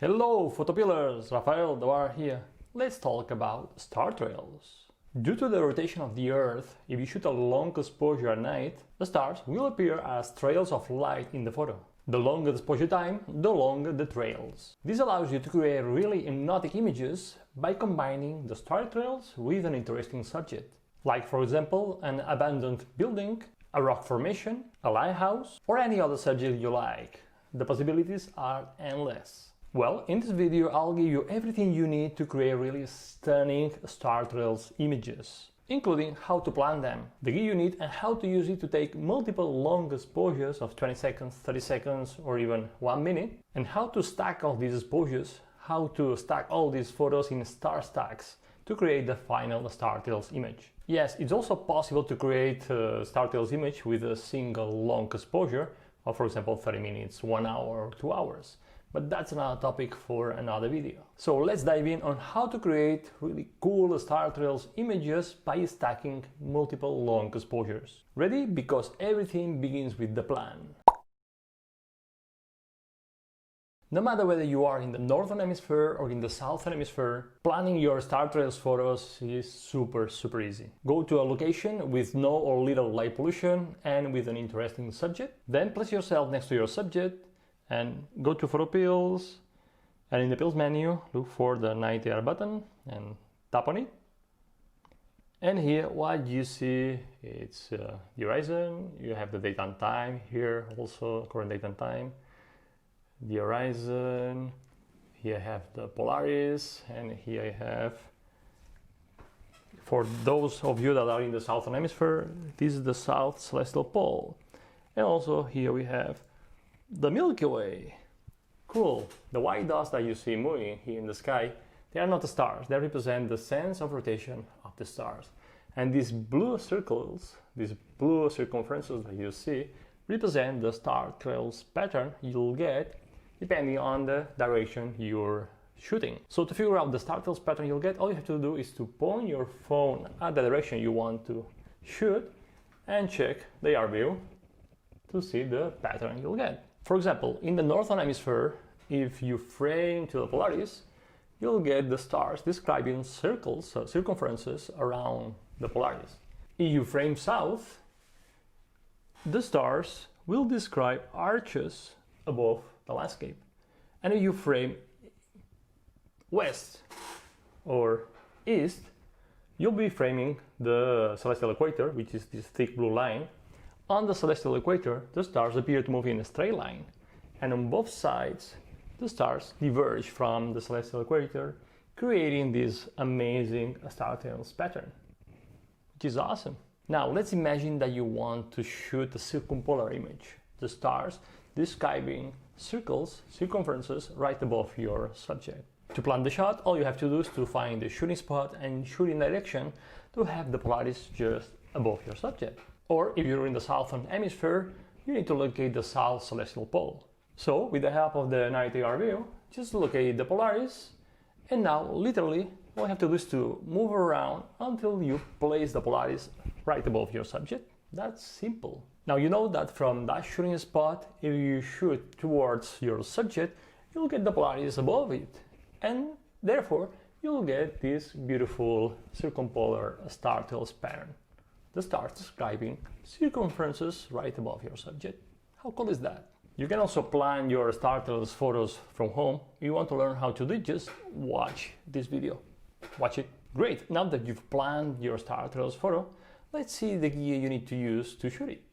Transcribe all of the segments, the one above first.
Hello PHOTOPILLERS, Rafael Doar here. Let's talk about star trails. Due to the rotation of the Earth, if you shoot a long exposure at night, the stars will appear as trails of light in the photo. The longer the exposure time, the longer the trails. This allows you to create really hypnotic images by combining the star trails with an interesting subject. Like for example, an abandoned building, a rock formation, a lighthouse, or any other subject you like. The possibilities are endless. Well, in this video I'll give you everything you need to create really stunning star trails images, including how to plan them, the gear you need and how to use it to take multiple long exposures of 20 seconds, 30 seconds or even 1 minute, and how to stack all these exposures, how to stack all these photos in StarStax to create the final star trails image. Yes, it's also possible to create a star trails image with a single long exposure of, for example, 30 minutes, 1 hour or 2 hours. But that's another topic for another video. So let's dive in on how to create really cool star trails images by stacking multiple long exposures. Ready? Because everything begins with the plan. No matter whether you are in the Northern Hemisphere or in the Southern Hemisphere, planning your star trails photos is super easy. Go to a location with no or little light pollution and with an interesting subject. Then place yourself next to your subject and go to PhotoPills, and in the Pills menu look for the night air button and tap on it. And here what you see, it's the horizon. You have the date and time here, also current date and time, the horizon. Here I have the Polaris, and here I have, for those of you that are in the Southern Hemisphere, this is the South Celestial Pole. And also here we have the Milky Way. Cool. The white dots that you see moving here in the sky, they are not the stars. They represent the sense of rotation of the stars. And these blue circles, these blue circumferences that you see, represent the star trails pattern you'll get depending on the direction you're shooting. So to figure out the star trails pattern you'll get, all you have to do is to point your phone at the direction you want to shoot and check the AR view to see the pattern you'll get. For example, in the Northern Hemisphere, if you frame to the Polaris, you'll get the stars describing circles, circumferences around the Polaris. If you frame south, the stars will describe arches above the landscape. And if you frame west or east, you'll be framing the celestial equator, which is this thick blue line. On the celestial equator, the stars appear to move in a straight line, and on both sides, the stars diverge from the celestial equator, creating this amazing star trails pattern, which is awesome. Now, let's imagine that you want to shoot a circumpolar image, the stars describing circles, circumferences right above your subject. To plan the shot, all you have to do is to find the shooting spot and shoot in direction to have the Polaris just above your subject. Or if you're in the Southern Hemisphere, you need to locate the South Celestial Pole. So, with the help of the night AR view, just locate the Polaris, and now literally all you have to do is to move around until you place the Polaris right above your subject. That's simple. Now you know that from that shooting spot, if you shoot towards your subject, you'll get the Polaris above it, and therefore you'll get this beautiful circumpolar star trails pattern. The stars describing circumferences right above your subject. How cool is that? You can also plan your star trails photos from home. If you want to learn how to do it, just watch this video. Watch it. Great, now that you've planned your star trails photo, let's see the gear you need to use to shoot it.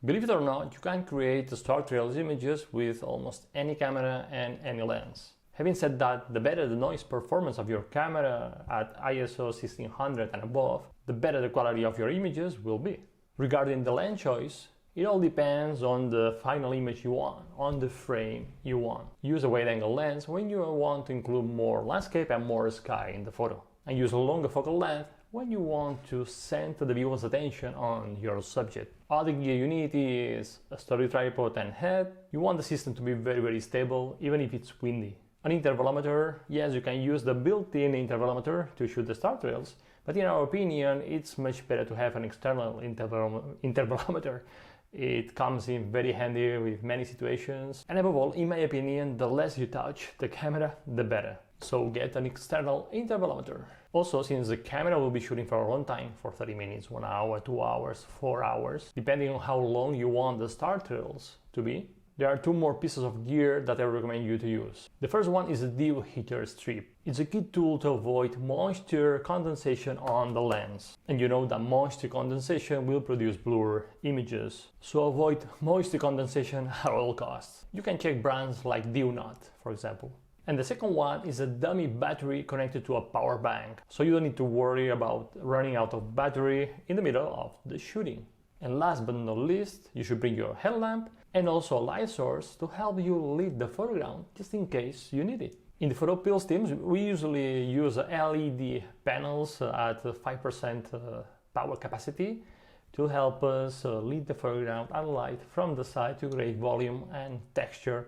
Believe it or not, you can create the star trails images with almost any camera and any lens. Having said that, the better the noise performance of your camera at ISO 1600 and above, the better the quality of your images will be. Regarding the lens choice, it all depends on the final image you want, on the frame you want. Use a wide-angle lens when you want to include more landscape and more sky in the photo. And use a longer focal length when you want to center the viewer's attention on your subject. Other gear you need is a sturdy tripod and head. You want the system to be very stable, even if it's windy. An intervalometer, yes, you can use the built-in intervalometer to shoot the star trails, but in our opinion, it's much better to have an external intervalometer It comes in very handy with many situations, and above all, in my opinion, the less you touch the camera, the better. So get an external intervalometer. Also, since the camera will be shooting for a long time, for 30 minutes, 1 hour, 2 hours, 4 hours, depending on how long you want the star trails to be, there are 2 more pieces of gear that I recommend you to use. The first one is a dew heater strip. It's a key tool to avoid moisture condensation on the lens. And you know that moisture condensation will produce blur images. So avoid moisture condensation at all costs. You can check brands like Dew Not, for example. And the second one is a dummy battery connected to a power bank. So you don't need to worry about running out of battery in the middle of the shooting. And last but not least, you should bring your headlamp and also a light source to help you lit the foreground just in case you need it. In the PhotoPills teams, we usually use LED panels at 5% power capacity to help us lit the foreground and light from the side to create volume and texture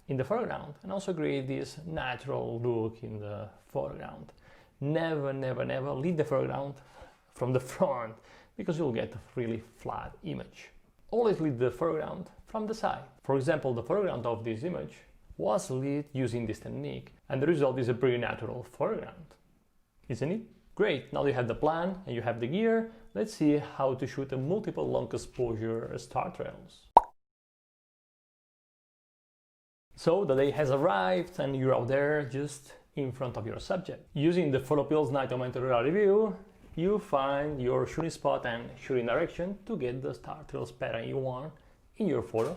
in the foreground and also create this natural look in the foreground. Never, never, never lit the foreground from the front because you'll get a really flat image. Always lit the foreground from the side. For example, the foreground of this image was lit using this technique, and the result is a pretty natural foreground, isn't it? Great, now you have the plan and you have the gear. Let's see how to shoot a multiple long exposure star trails. So the day has arrived and you're out there just in front of your subject. Using the PhotoPills night augmented reality view, you find your shooting spot and shooting direction to get the star trails pattern you want in your photo,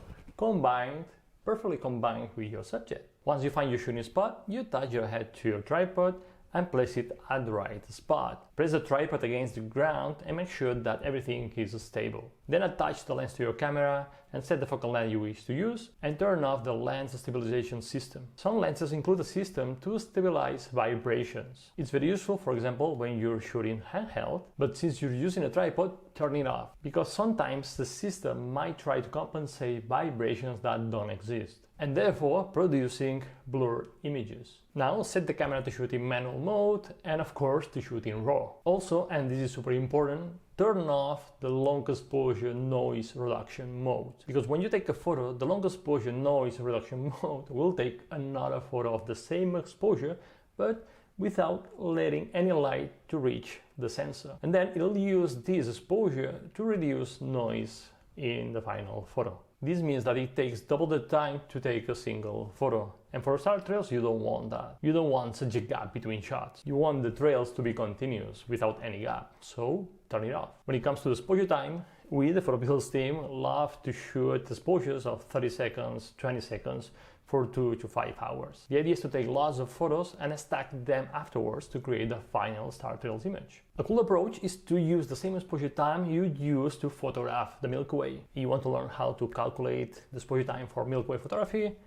perfectly combined with your subject. Once you find your shooting spot, you touch your head to your tripod and place it at the right spot. Press the tripod against the ground and make sure that everything is stable. Then attach the lens to your camera and set the focal length you wish to use and turn off the lens stabilization system. Some lenses include a system to stabilize vibrations. It's very useful, for example, when you're shooting handheld, but since you're using a tripod, turn it off, because sometimes the system might try to compensate vibrations that don't exist, and therefore producing blurred images. Now set the camera to shoot in manual mode and of course to shoot in RAW. Also, and this is super important, turn off the long exposure noise reduction mode, because when you take a photo, the long exposure noise reduction mode will take another photo of the same exposure but without letting any light to reach the sensor, and then it'll use this exposure to reduce noise in the final photo. This means that it takes double the time to take a single photo. And for star trails, you don't want that. You don't want such a gap between shots. You want the trails to be continuous without any gap. So turn it off. When it comes to the exposure time, we, the PhotoPills team, love to shoot exposures of 30 seconds, 20 seconds for 2 to 5 hours. The idea is to take lots of photos and stack them afterwards to create the final star trails image. A cool approach is to use the same exposure time you use to photograph the Milky Way. You want to learn how to calculate the exposure time for Milky Way photography?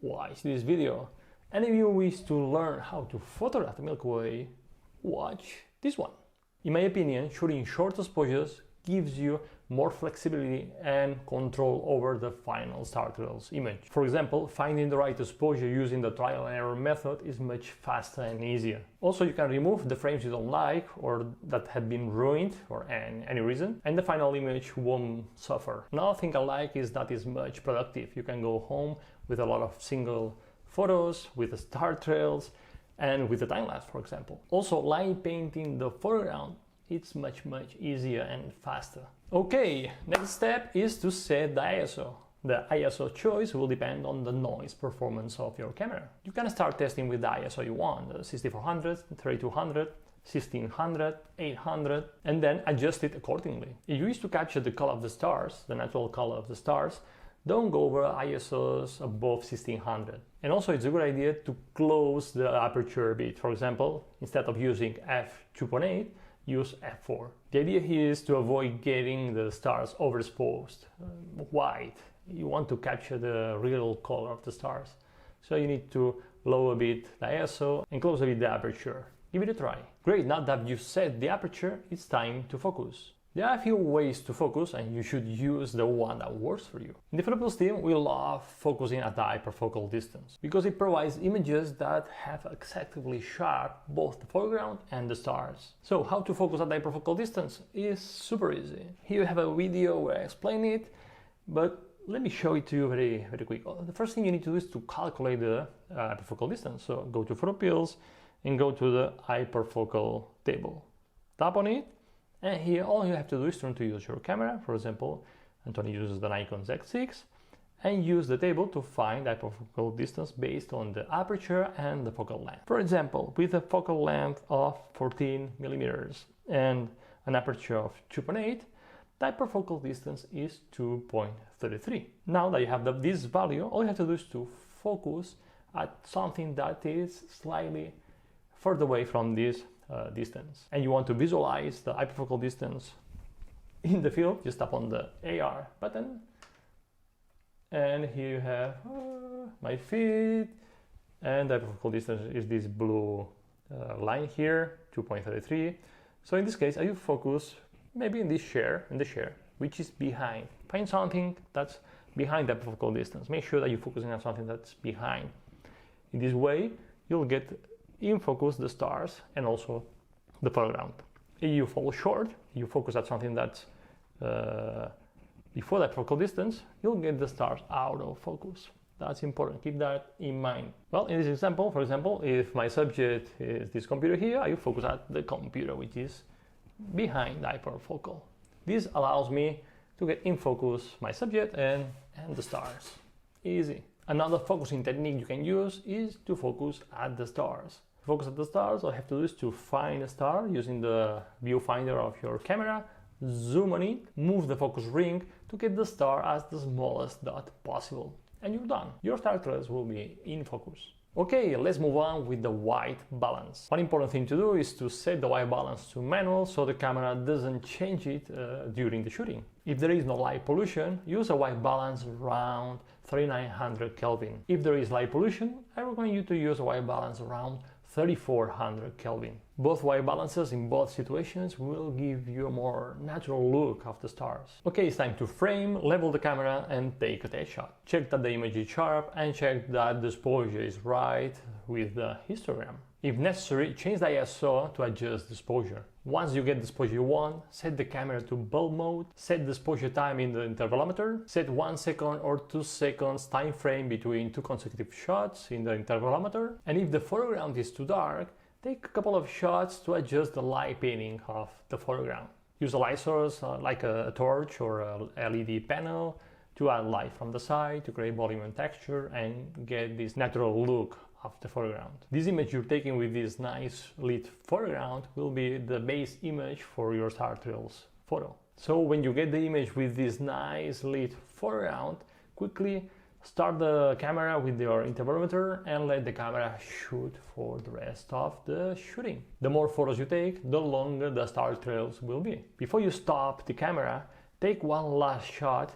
Watch this video. And if you wish to learn how to photograph the Milky Way, watch this one. In my opinion, shooting short exposures gives you more flexibility and control over the final star trails image. For example, finding the right exposure using the trial and error method is much faster and easier. Also, you can remove the frames you don't like or that have been ruined for any reason, and the final image won't suffer. Another thing I like is that it's much productive. You can go home with a lot of single photos with the star trails and with the time-lapse, for example. Also, line painting the foreground, it's much easier and faster. Okay, next step is to set the ISO. The ISO choice will depend on the noise performance of your camera. You can start testing with the ISO you want, 6400, 3200, 1600, 800, and then adjust it accordingly. If you wish to capture the color of the stars, the natural color of the stars, don't go over ISOs above 1600. And also it's a good idea to close the aperture a bit. For example, instead of using f2.8, use f4. The idea here is to avoid getting the stars overexposed, white. You want to capture the real color of the stars. So you need to lower a bit the ISO and close a bit the aperture. Give it a try. Great, now that you've set the aperture, it's time to focus. There are a few ways to focus and you should use the one that works for you. In the PhotoPills team, we love focusing at the hyperfocal distance because it provides images that have acceptably sharp both the foreground and the stars. So how to focus at the hyperfocal distance is super easy. Here you have a video where I explain it, But let me show it to you very quick. The first thing you need to do is to calculate the hyperfocal distance. So go to PhotoPills and go to the hyperfocal table. Tap on it, and here all you have to do is turn to use your camera. For example, Anthony uses the Nikon Z6, and use the table to find hyperfocal distance based on the aperture and the focal length. For example, with a focal length of 14 millimeters and an aperture of 2.8, the hyperfocal distance is 2.33. Now that you have this value, all you have to do is to focus at something that is slightly further away from this distance. And you want to visualize the hyperfocal distance in the field, just tap on the AR button. And here you have my feet, and the hyperfocal distance is this blue line here, 2.33. So in this case, I will focus maybe in the chair, which is behind. Find something that's behind the hyperfocal distance. Make sure that you're focusing on something that's behind. In this way, you'll get in focus the stars and also the foreground. If you fall short, you focus at something that's before that focal distance, you'll get the stars out of focus. That's important, keep that in mind. Well, in this example, for example, if my subject is this computer here, I will focus at the computer, which is behind the hyperfocal. This allows me to get in focus my subject and the stars. Easy. Another focusing technique you can use is to focus at the stars. To focus at the stars, all you have to do is to find a star using the viewfinder of your camera, zoom on it, move the focus ring to get the star as the smallest dot possible. And you're done. Your star trails will be in focus. Okay, let's move on with the white balance. One important thing to do is to set the white balance to manual so the camera doesn't change it during the shooting. If there is no light pollution, use a white balance around 3900 Kelvin. If there is light pollution, I recommend you to use a white balance around 3400 Kelvin. Both white balances in both situations will give you a more natural look of the stars. Okay, it's time to frame, level the camera and take a test shot. Check that the image is sharp and check that the exposure is right with the histogram. If necessary, change the ISO to adjust the exposure. Once you get the exposure you want, set the camera to bulb mode, set the exposure time in the intervalometer, set 1 second or 2 seconds time frame between 2 consecutive shots in the intervalometer, and if the foreground is too dark, take a couple of shots to adjust the light painting of the foreground. Use a light source like a torch or a LED panel to add light from the side to create volume and texture and get this natural look of the foreground. This image you're taking with this nice lit foreground will be the base image for your Star Trails photo. So when you get the image with this nice lit foreground, quickly start the camera with your intervalometer and let the camera shoot for the rest of the shooting. The more photos you take, the longer the Star Trails will be. Before you stop the camera, take one last shot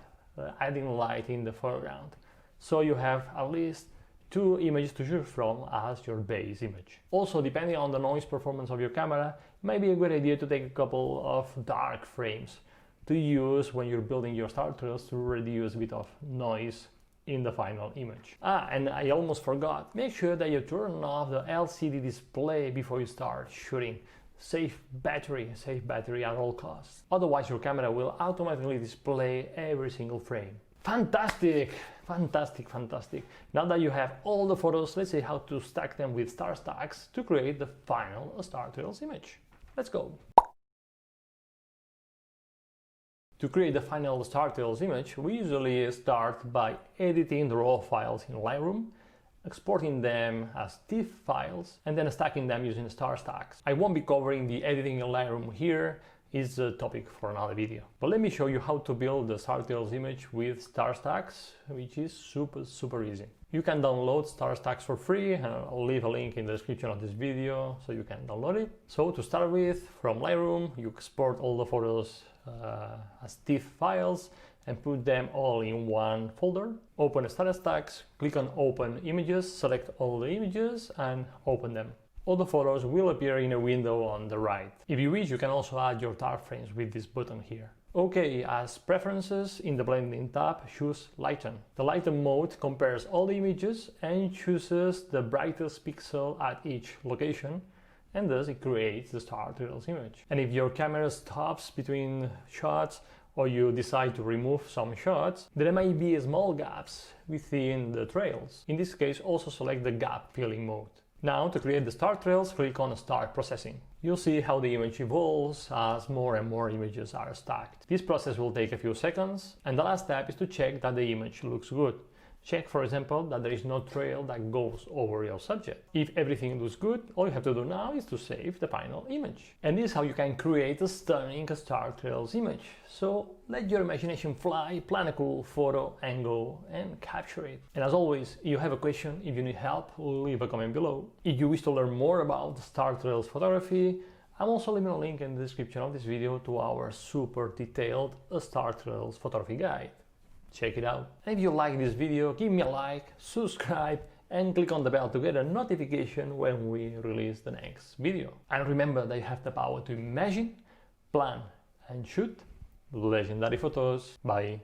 adding light in the foreground, so you have at least 2 images to choose from as your base image. Also, depending on the noise performance of your camera, it might be a good idea to take a couple of dark frames to use when you're building your Star Trails to reduce a bit of noise in the final image. And I almost forgot, make sure that you turn off the LCD display before you start shooting. Save battery at all costs. Otherwise your camera will automatically display every single frame. Fantastic! Now that you have all the photos, let's see how to stack them with StarStax to create the final Star Trails image. Let's go! To create the final Star Trails image, we usually start by editing the raw files in Lightroom, exporting them as TIFF files, and then stacking them using StarStax. I won't be covering the editing in Lightroom here, it's a topic for another video. But let me show you how to build the Star Trails image with StarStax, which is super easy. You can download StarStax for free, and I'll leave a link in the description of this video so you can download it. So to start with, from Lightroom, you export all the photos as TIFF files and put them all in one folder. Open StarStax, click on Open Images, select all the images and open them. All the photos will appear in a window on the right. If you wish, you can also add your dark frames with this button here. Okay, as preferences, in the blending tab, choose Lighten. The Lighten mode compares all the images and chooses the brightest pixel at each location, and thus it creates the Star Trails image. And if your camera stops between shots or you decide to remove some shots, there may be small gaps within the trails. In this case, also select the gap filling mode. Now, to create the start trails, click on Start Processing. You'll see how the image evolves as more and more images are stacked. This process will take a few seconds, and the last step is to check that the image looks good. Check, for example, that there is no trail that goes over your subject. If everything looks good, all you have to do now is to save the final image. And this is how you can create a stunning start trails image. So let your imagination fly, plan a cool photo, angle, and capture it. And as always, if you have a question, if you need help, leave a comment below. If you wish to learn more about start trails photography, I'm also leaving a link in the description of this video to our super detailed start trails photography guide. Check it out. And if you like this video, give me a like, subscribe, and click on the bell to get a notification when we release the next video. And remember that you have the power to imagine, plan, and shoot legendary photos. Bye.